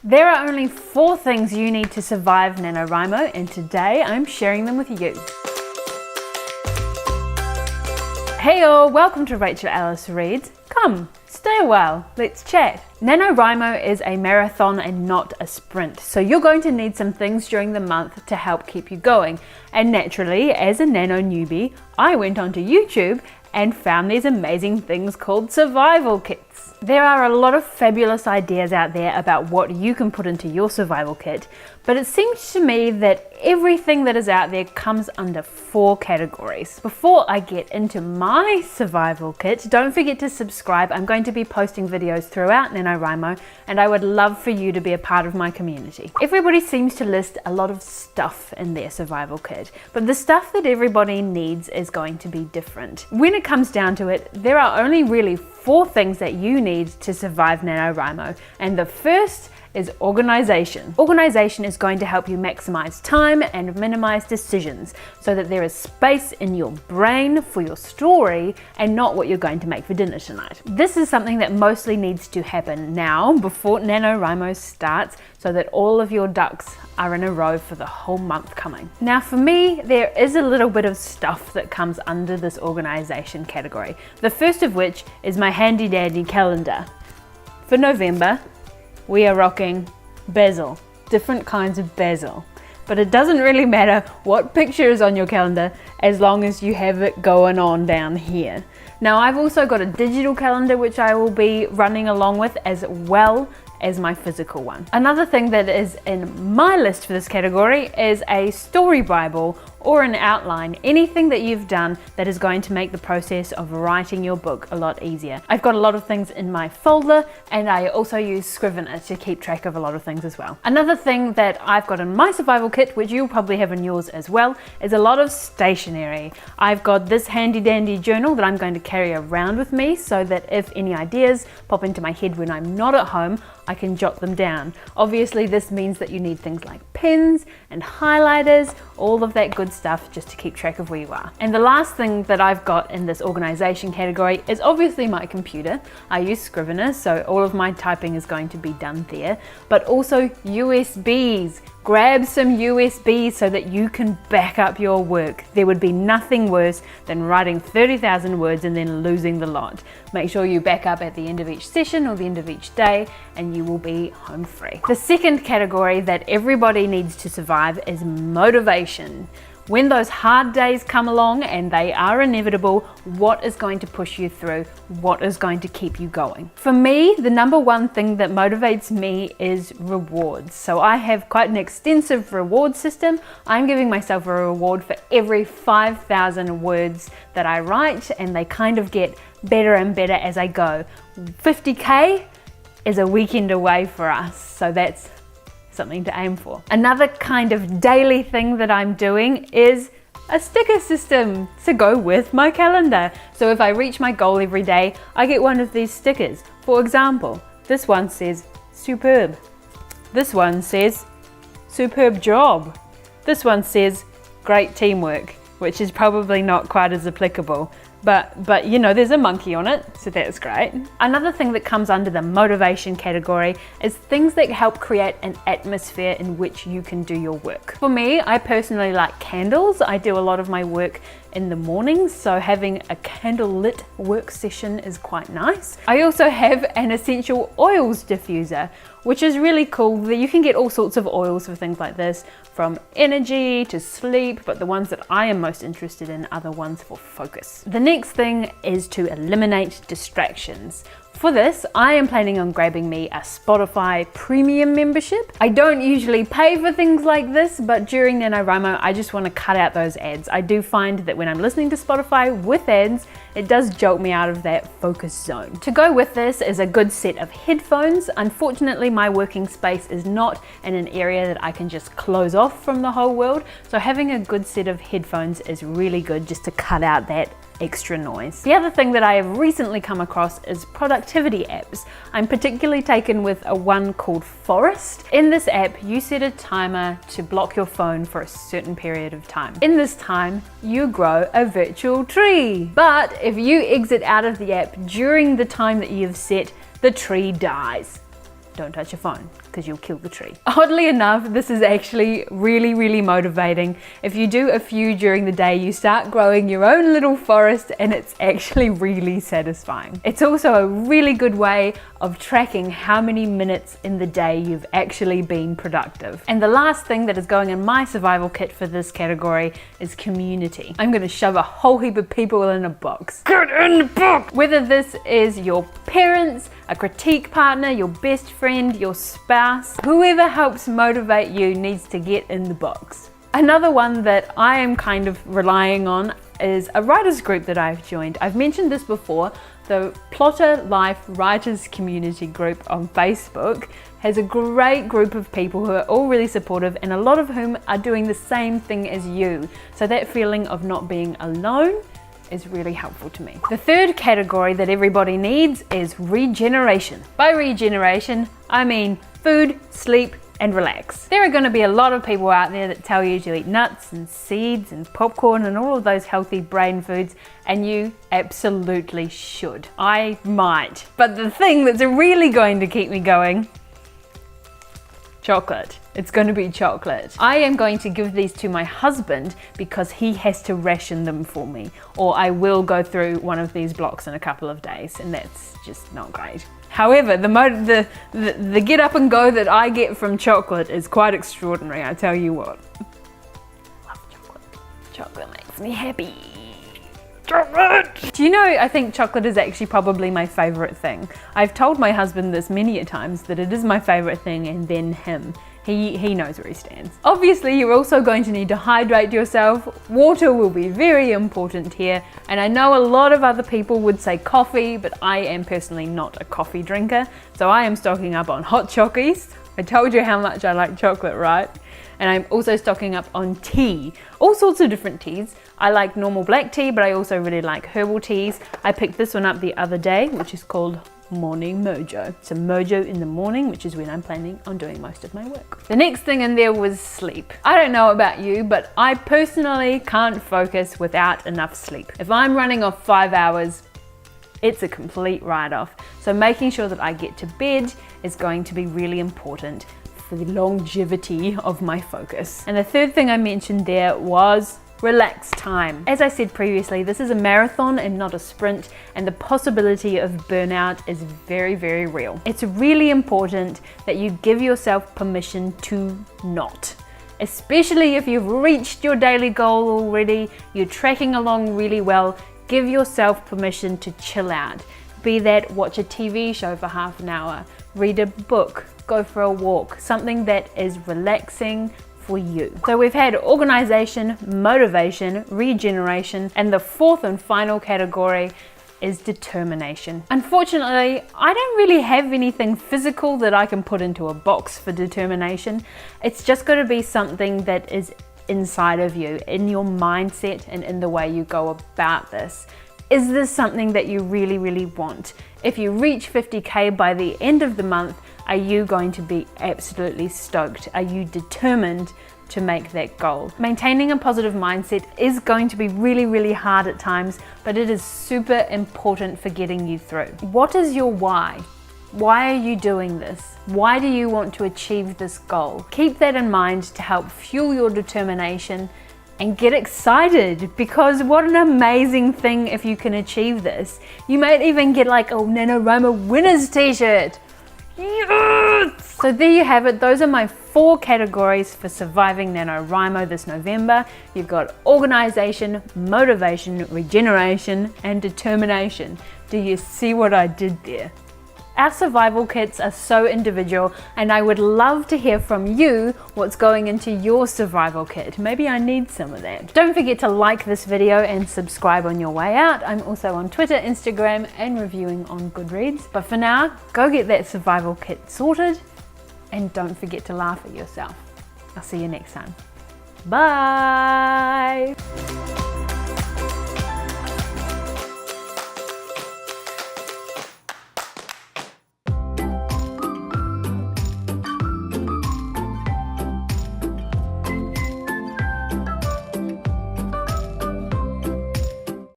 There are only 4 things you need to survive NaNoWriMo, and today I'm sharing them with you. Hey all, welcome to Rachel Alice Reads. Come, stay a while, let's chat. NaNoWriMo is a marathon and not a sprint, so you're going to need some things during the month to help keep you going. And naturally, as a nano newbie, I went onto YouTube and found these amazing things called survival kits. There are a lot of fabulous ideas out there about what you can put into your survival kit, but it seems to me that everything that is out there comes under 4 categories. Before I get into my survival kit, don't forget to subscribe. I'm going to be posting videos throughout NaNoWriMo, and I would love for you to be a part of my community. Everybody seems to list a lot of stuff in their survival kit, but the stuff that everybody needs is going to be different. When it comes down to it, there are only really 4 things that you need to survive NaNoWriMo, and the first is organization. Organization is going to help you maximize time and minimize decisions so that there is space in your brain for your story and not what you're going to make for dinner tonight. This is something that mostly needs to happen now before NaNoWriMo starts so that all of your ducks are in a row for the whole month coming. Now for me, there is a little bit of stuff that comes under this organization category. The first of which is my handy dandy calendar. For November, we are rocking basil, different kinds of basil. But it doesn't really matter what picture is on your calendar as long as you have it going on down here. Now I've also got a digital calendar which I will be running along with as well as my physical one. Another thing that is in my list for this category is a story bible or an outline, anything that you've done that is going to make the process of writing your book a lot easier. I've got a lot of things in my folder, and I also use Scrivener to keep track of a lot of things as well. Another thing that I've got in my survival kit, which you'll probably have in yours as well, is a lot of stationery. I've got this handy dandy journal that I'm going to carry around with me so that if any ideas pop into my head when I'm not at home, I can jot them down. Obviously this means that you need things like pens and highlighters, all of that good stuff just to keep track of where you are. And the last thing that I've got in this organization category is obviously my computer. I use Scrivener, so all of my typing is going to be done there, but also USBs. Grab some USBs so that you can back up your work. There would be nothing worse than writing 30,000 words and then losing the lot. Make sure you back up at the end of each session or the end of each day and you will be home free. The second category that everybody needs to survive is motivation. When those hard days come along, and they are inevitable, what is going to push you through? What is going to keep you going? For me, the number one thing that motivates me is rewards. So I have quite an extensive reward system. I'm giving myself a reward for every 5,000 words that I write, and they kind of get better and better as I go. 50K is a weekend away for us, so that's something to aim for. Another kind of daily thing that I'm doing is a sticker system to go with my calendar. So if I reach my goal every day, I get one of these stickers. For example, this one says superb. This one says superb job. This one says great teamwork, which is probably not quite as applicable. But you know, there's a monkey on it, so that's great. Another thing that comes under the motivation category is things that help create an atmosphere in which you can do your work. For me, I personally like candles. I do a lot of my work in the mornings, so having a candle-lit work session is quite nice. I also have an essential oils diffuser, which is really cool. You can get all sorts of oils for things like this, from energy to sleep, but the ones that I am most interested in are the ones for focus. The next thing is to eliminate distractions. For this, I am planning on grabbing me a Spotify premium membership. I don't usually pay for things like this, but during NaNoWriMo, I just want to cut out those ads. I do find that when I'm listening to Spotify with ads, it does jolt me out of that focus zone. To go with this is a good set of headphones. Unfortunately, my working space is not in an area that I can just close off from the whole world, so having a good set of headphones is really good just to cut out that extra noise. The other thing that I have recently come across is productivity apps. I'm particularly taken with a one called Forest. In this app, you set a timer to block your phone for a certain period of time. In this time, you grow a virtual tree. But if you exit out of the app during the time that you've set, the tree dies. Don't touch your phone. because you'll kill the tree. Oddly enough, this is actually really, really motivating. If you do a few during the day, you start growing your own little forest, and it's actually really satisfying. It's also a really good way of tracking how many minutes in the day you've actually been productive. And the last thing that is going in my survival kit for this category is community. I'm gonna shove a whole heap of people in a box. Get in the box! Whether this is your parents, a critique partner, your best friend, your spouse, whoever helps motivate you needs to get in the box. Another one that I am kind of relying on is a writers group that I've joined. I've mentioned this before. The Plotter Life Writers Community group on Facebook has a great group of people who are all really supportive, and a lot of whom are doing the same thing as you. So that feeling of not being alone is really helpful to me. The third category that everybody needs is regeneration. By regeneration, I mean food, sleep, and relax. There are going to be a lot of people out there that tell you to eat nuts and seeds and popcorn and all of those healthy brain foods, and you absolutely should. I might. But the thing that's really going to keep me going, chocolate. It's going to be chocolate. I am going to give these to my husband because he has to ration them for me, or I will go through one of these blocks in a couple of days, and that's just not great. However, the get up and go that I get from chocolate is quite extraordinary, I tell you what. I love chocolate. Chocolate makes me happy. Chocolate! Do you know, I think chocolate is actually probably my favorite thing. I've told my husband this many a times, that it is my favorite thing, and then him. He knows where he stands. Obviously, you're also going to need to hydrate yourself. Water will be very important here, and I know a lot of other people would say coffee, but I am personally not a coffee drinker, so I am stocking up on hot chockies. I told you how much I like chocolate, right? And I'm also stocking up on tea, all sorts of different teas. I like normal black tea, but I also really like herbal teas. I picked this one up the other day, which is called Morning Mojo. So mojo in the morning, which is when I'm planning on doing most of my work. The next thing in there was sleep. I don't know about you, but I personally can't focus without enough sleep. If I'm running off 5 hours, it's a complete write-off. So making sure that I get to bed is going to be really important for the longevity of my focus. And the third thing I mentioned there was relax time. As I said previously, this is a marathon and not a sprint, and the possibility of burnout is very, very real. It's really important that you give yourself permission to not. Especially if you've reached your daily goal already, you're tracking along really well, give yourself permission to chill out. Be that watch a TV show for half an hour, read a book, go for a walk, something that is relaxing for you. So we've had organization, motivation, regeneration, and the fourth and final category is determination. Unfortunately, I don't really have anything physical that I can put into a box for determination. It's just got to be something that is inside of you, in your mindset and in the way you go about this. Is this something that you really, really want? If you reach 50K by the end of the month, are you going to be absolutely stoked? Are you determined to make that goal? Maintaining a positive mindset is going to be really, really hard at times, but it is super important for getting you through. What is your why? Why are you doing this? Why do you want to achieve this goal? Keep that in mind to help fuel your determination and get excited, because what an amazing thing if you can achieve this. You might even get like a NaNoWriMo winners t-shirt. Yes! So there you have it. Those are my 4 categories for surviving NaNoWriMo this November. You've got organization, motivation, regeneration, and determination. Do you see what I did there? Our survival kits are so individual, and I would love to hear from you what's going into your survival kit. Maybe I need some of that. Don't forget to like this video and subscribe on your way out. I'm also on Twitter, Instagram, and reviewing on Goodreads. But for now, go get that survival kit sorted, and don't forget to laugh at yourself. I'll see you next time. Bye!